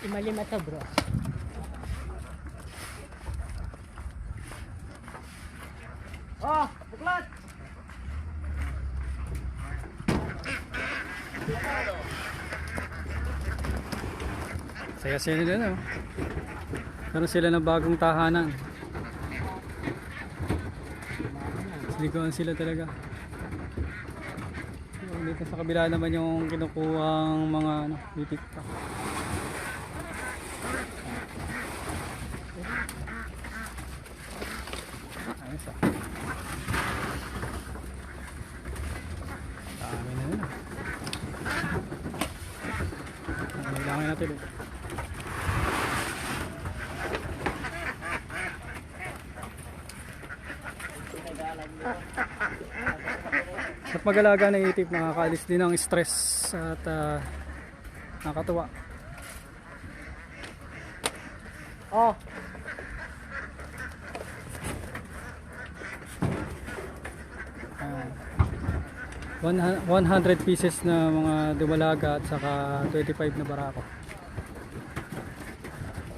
Lima-lima to, bro. Oh, buklat! Saya-saya nila, no? Meron sila ng bagong tahanan. Silikuan sila talaga. Dito sa kabila naman yung kinukuhang mga ano, bitik pa. Ayos ah. Dami na yun ah. Kailangan natin eh. At mag-alaga ng itip, nakakaalis din ng stress at nakakatuwa. Oh, 100 pieces na mga dumalaga at saka 25 na barako.